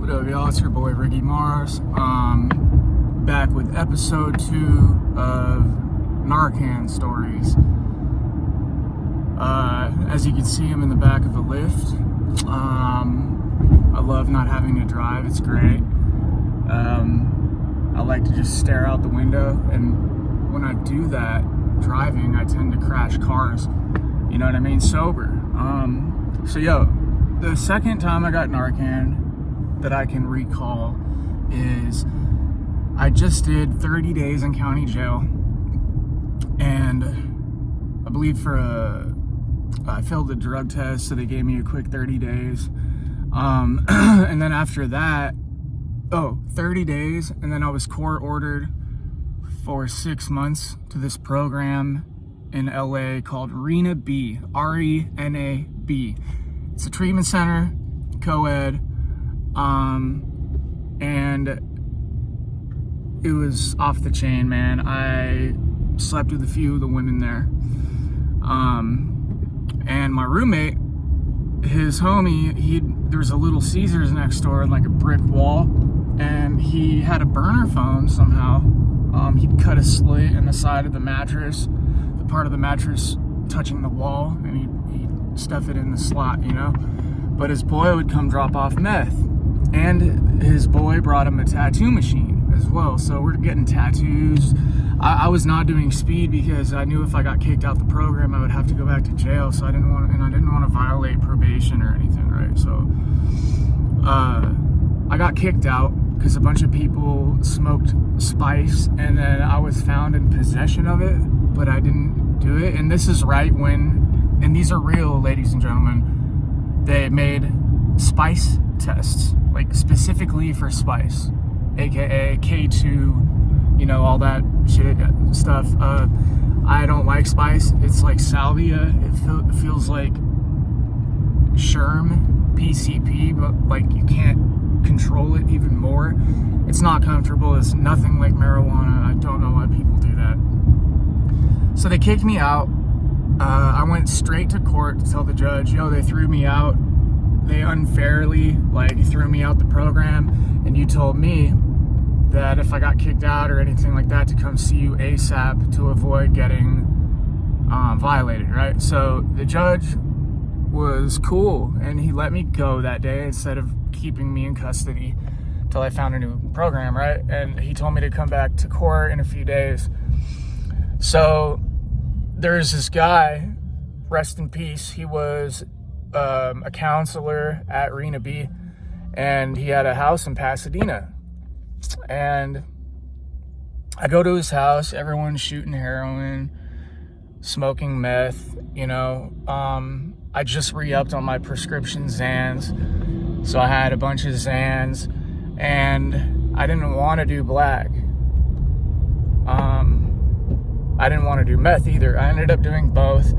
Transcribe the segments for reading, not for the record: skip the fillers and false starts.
What up, y'all? It's your boy Ricky Mars. Back with episode 2 of Narcan Stories. As you can see, I'm in the back of a lift. I love not having to drive. It's great. I like to just stare out the window, and when I do that, driving, I tend to crash cars. You know what I mean? Sober. The second time I got Narcan that I can recall is I just did 30 days in county jail, and I believe I failed the drug test, so they gave me a quick 30 days. And then after that, 30 days, and then I was court ordered for 6 months to this program in LA called RENAB, RENAB. It's a treatment center, co-ed, and it was off the chain, man. I slept with a few of the women there. And my roommate, his homie, there was a Little Caesars next door, like a brick wall, and he had a burner phone somehow. He'd cut a slit in the side of the mattress, the part of the mattress touching the wall, and he'd stuff it in the slot, you know? But his boy would come drop off meth, and his boy brought him a tattoo machine as well, so we're getting tattoos. I was not doing speed because I knew if I got kicked out the program, I would have to go back to jail, so I didn't want to violate probation or anything, right? So I got kicked out because a bunch of people smoked spice, and then I was found in possession of it, but I didn't do it. And this is right when, and these are real, ladies and gentlemen, they made spice tests, like specifically for spice, aka K2, you know, all that shit stuff. I don't like spice. It's like salvia. It feels like Sherm, PCP, but like you can't control it even more. It's not comfortable. It's nothing like marijuana. I don't know why people do that. So they kicked me out. I went straight to court to tell the judge, they threw me out. They unfairly threw me out the program, and you told me that if I got kicked out or anything like that, to come see you ASAP to avoid getting violated, right? So the judge was cool, and he let me go that day instead of keeping me in custody till I found a new program, right? And he told me to come back to court in a few days. So there's this guy, rest in peace, he was a counselor at RENAB, and he had a house in Pasadena. And I go to his house, everyone's shooting heroin, smoking meth, I just re-upped on my prescription Xans, so I had a bunch of Xans, and I didn't want to do black. I didn't want to do meth either. I ended up doing both,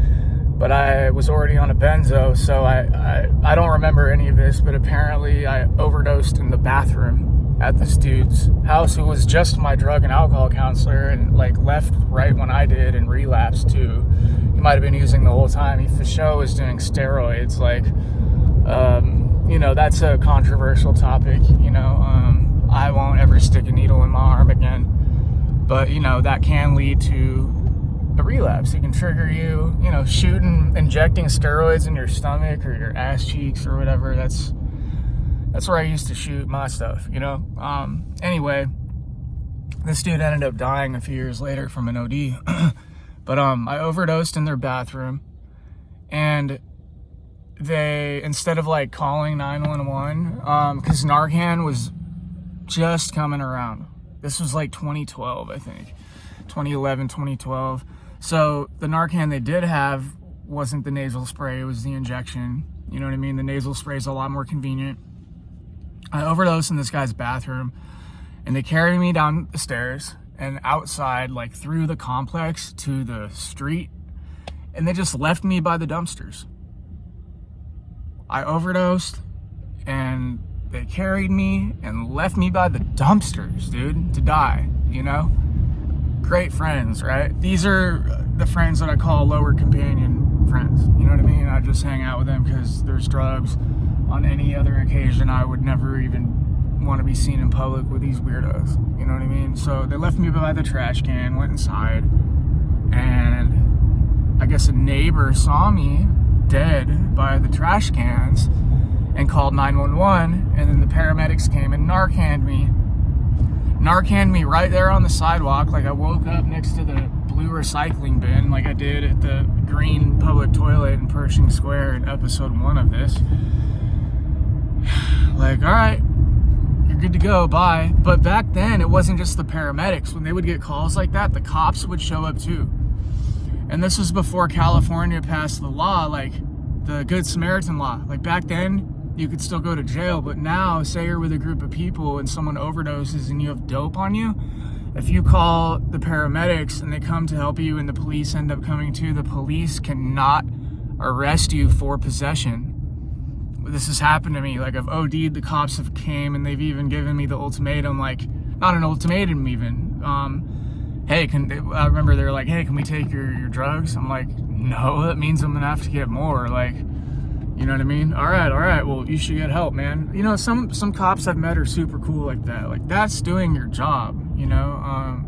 but I was already on a benzo, so I don't remember any of this, but apparently I overdosed in the bathroom at this dude's house, who was just my drug and alcohol counselor, and left right when I did and relapsed too. He might have been using the whole time. He for sure was doing steroids. That's a controversial topic. I won't ever stick a needle in my arm again, but that can lead to a relapse. It can trigger you, injecting steroids in your stomach or your ass cheeks or whatever. That's where I used to shoot my stuff, Anyway, this dude ended up dying a few years later from an OD. But I overdosed in their bathroom, and they, instead of calling 911, because Narcan was just coming around. This was 2012, I think. 2011, 2012. So the Narcan they did have wasn't the nasal spray, it was the injection. You know what I mean? The nasal spray is a lot more convenient. I overdosed in this guy's bathroom, and they carried me down the stairs and outside, through the complex to the street, and they just left me by the dumpsters. I overdosed, and they carried me and left me by the dumpsters, dude, to die, Great friends, right? These are the friends that I call lower companion friends, you know what I mean? I just hang out with them because there's drugs. On any other occasion, I would never even want to be seen in public with these weirdos. You know what I mean? So they left me by the trash can, went inside, and I guess a neighbor saw me dead by the trash cans and called 911, and then the paramedics came and Narcaned me right there on the sidewalk. Like, I woke up next to the blue recycling bin like I did at the green public toilet in Pershing Square in episode 1 of this. Like, all right, you're good to go, bye. But back then, it wasn't just the paramedics. When they would get calls like that, the cops would show up too. And this was before California passed the law, like the Good Samaritan law. Like, back then, you could still go to jail, but now, say you're with a group of people and someone overdoses and you have dope on you, if you call the paramedics and they come to help you and the police end up coming too, the police cannot arrest you for possession. This has happened to me. Like, I've OD'd, the cops have came and they've even given me the ultimatum, like, not an ultimatum even. Hey, I remember they were like, hey, can we take your drugs? I'm like, no, that means I'm gonna have to get more. Like, you know what I mean? All right, well, you should get help, man. You know, some cops I've met are super cool like that. Like, that's doing your job, you know?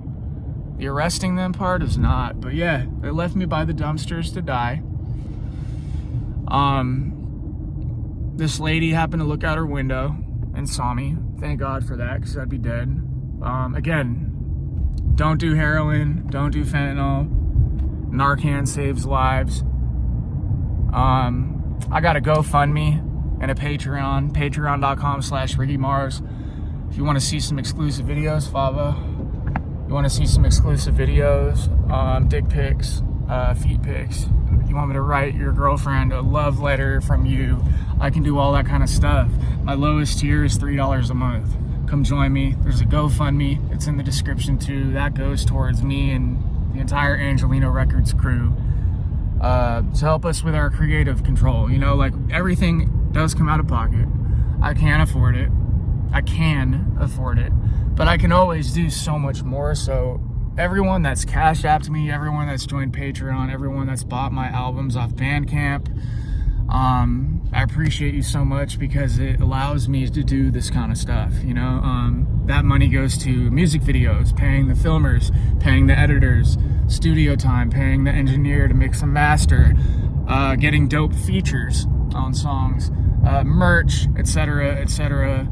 The arresting them part is not. But yeah, they left me by the dumpsters to die. This lady happened to look out her window and saw me. Thank God for that, because I'd be dead. Again, don't do heroin, don't do fentanyl. Narcan saves lives. I got a GoFundMe and a Patreon, patreon.com/RiggyMars. If you want to see some exclusive videos, Fava, you want to see some exclusive videos, dick pics, feet pics, you want me to write your girlfriend a love letter from you, I can do all that kind of stuff. My lowest tier is $3 a month. Come join me. There's a GoFundMe. It's in the description too. That goes towards me and the entire Angelino Records crew. To help us with our creative control. You know, like, everything does come out of pocket. I can afford it, but I can always do so much more. So everyone that's Cash Apped me, everyone that's joined Patreon, everyone that's bought my albums off Bandcamp, I appreciate you so much, because it allows me to do this kind of stuff, you know. That money goes to music videos, paying the filmers, paying the editors, studio time, paying the engineer to mix and master, getting dope features on songs, merch, etc., etc.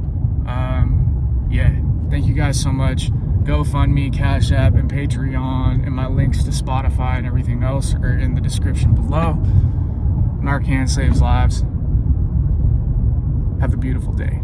Yeah, thank you guys so much. GoFundMe, Cash App, and Patreon, and my links to Spotify and everything else are in the description below. Narcan saves lives. Have a beautiful day.